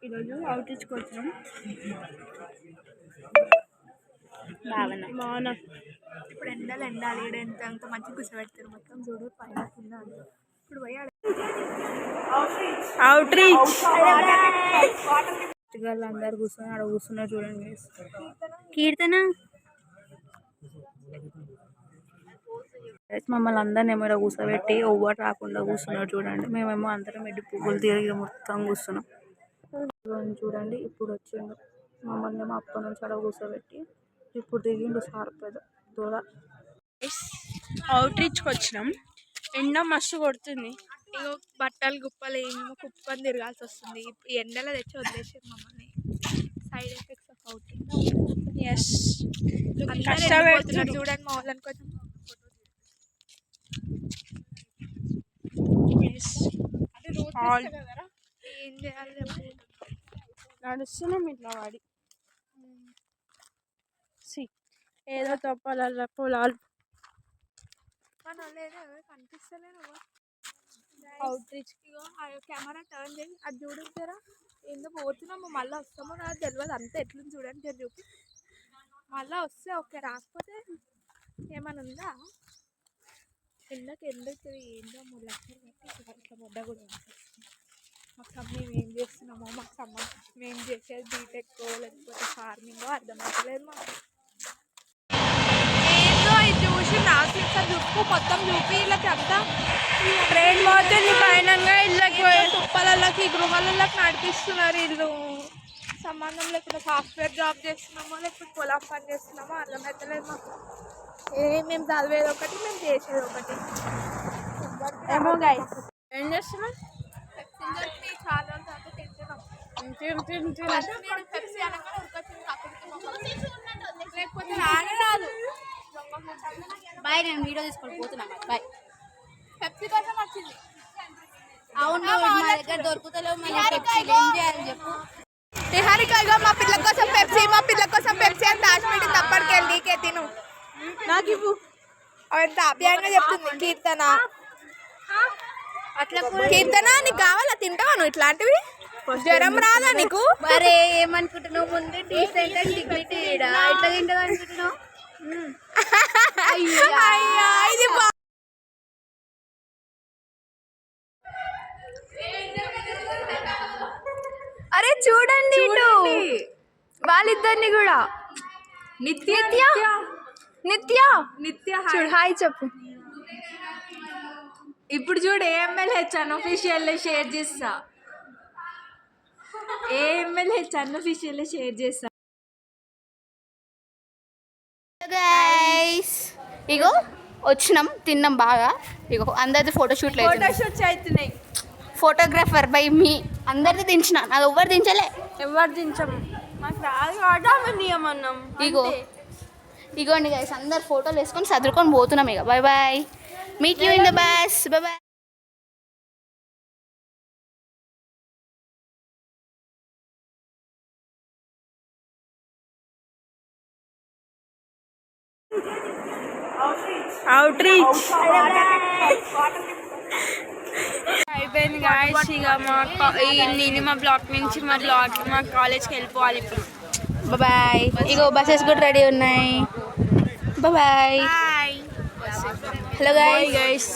ఈరోజు అవుట్రీచ్కి వచ్చినాం. బాగున్నా. ఇప్పుడు ఎండలు ఎండాలి. ఎంత మంచిగా కూర్చోబెడతారు మొత్తం చూడు పైన కింద. ఇప్పుడు పోయి అవుట్రీచ్ అందరు కూర్చొని ఆడ కూర్చున్నారు చూడండి. కీర్తన మమ్మల్ని అందరినీ ఏమో కూర్చోబెట్టి ఓవర్ రాకుండా కూర్చున్నారు చూడండి. మేమేమో అందరం ఎడ్డి పువ్వులు తిరిగి మొత్తం కూర్చున్నాం చూడండి. ఇప్పుడు వచ్చిండు మమ్మల్ని ఏమో అప్పటి నుంచి అలా కూర్చోబెట్టి ఇప్పుడు దిగిండు సార్ పెద్ద దూర. అవుట్రీచ్కి వచ్చినాం. ఎండ మస్తు కొడుతుంది. ఇగో బట్టలు కుప్పలు ఏమో కుప్పని తిరగాల్సి వస్తుంది. ఈ ఎండలో తెచ్చి వదిలేసారు మమ్మల్ని. Side effects of outing. Yes కష్టపడుతున్నారు చూడండి మా వాళ్ళని. కొంచెం ఏం చేయాలి నడుస్తున్నాం ఇట్లా వాడి ఏదో తప్పాల పొలాలు కనిపిస్తలేదు. అవుట్రీచ్ కెమెరా టర్న్ చేసి అది చూడుతారా. ఏందో పోతున్నాము మళ్ళీ వస్తామో నాకు తెలియదు. అంతా ఎట్లుంది చూడండి. జర చూపి మళ్ళీ వస్తే ఓకే, రాకపోతే ఏమైనా ఉందా. ఎండకి ఎండుతుంది. ఏందో 3 లక్షలు కట్టి ఇట్లా ముద్ద కూడా మాకు మేము ఏం చేస్తున్నామో మాకు సంబంధం. మేము చేసేది బీటెక్ లేకపోతే ఫార్మింగో అర్థమవుతలేదు మాకు. ఏందో ఇది చూసి నాకు ఇక్కడ చుట్టూ మొత్తం చూపి వీళ్ళకి అంతా ట్రైన్ పోతుంది పైన ఇళ్ళకి తుప్పలకి గృహాలకి నడిపిస్తున్నారు. వీళ్ళు సంబంధం లేకుండా సాఫ్ట్వేర్ జాబ్ చేస్తున్నామో లేకపోతే పొలం పని చేస్తున్నామో అర్థమవుతలేదు మాకు. మేము చదివేది ఒకటి, మేము చేసేది ఒకటి. ఏమో గైస్ ఏం చేస్తున్నాం. చాలా రోజుల తర్వాత తింటున్నాం. లేకపోతే రానే రాదు. బాయ్, నేను వీడియో తీసుకొని పోతున్నాను. బాయ్. పెప్సీ కోసం వచ్చింది. అవును, మా దగ్గర దొరుకుతలేవు. ఏం చేయాలి చెప్పు. నిహారికగా మా పిల్ల కోసం పెప్సీ అని దాచిపెట్టింది. అప్పటికి వెళ్ళి నీకే తిను. నాకు ఇవ్వు. అంత అభ్యంగా చెప్తుంది కీర్తన. అట్లా కీర్తన నీకు కావాలా? తింటావా నువ్వు ఇట్లాంటివి? జ్వరం రాదా నీకు? మరే ఏమనుకుంటున్నావు? ముందు డీసెంట్ అండ్ డిగ్నిటీ ఇట్లా తింటది అనుకుంటున్నావు. ఇది అరే చూడండి వాళ్ళిద్దరిని కూడా. నిత్య చూడు, హాయ్ చెప్పు. ఇప్పుడు చూడు AMLH అన్అఫీషియల్ షేర్ చేస్తా. AMLH అన్అఫీషియల్ షేర్ చేస్తా. గైస్ ఇగో వచ్చినాం, తిన్నాం బాగా. ఇగో అందరిది ఫోటోషూట్లు అవుతున్నాయి. ఫోటోగ్రాఫర్ బై మీ అందరిది దించిన, అది ఎవ్వరు దించలే. ఎవరు దించము, మాకు రాదు కాబట్టి నియమన్నాం. ఇగోండి గైస్, అందరు ఫోటోలు వేసుకొని చదువుకొని పోతున్నాం. ఇక bye bye, meet you in the bus. Bye bye. Outreach అయిపోయింది గాయ్స్. ఇక నేను మా బ్లాక్ నుంచి మా కాలేజ్కి వెళ్ళిపోవాలి ఇప్పుడు. బాయ్. ఇగో బస్సెస్ కూడా రెడీ ఉన్నాయి. బాయ్. బాయ్. Hello guys.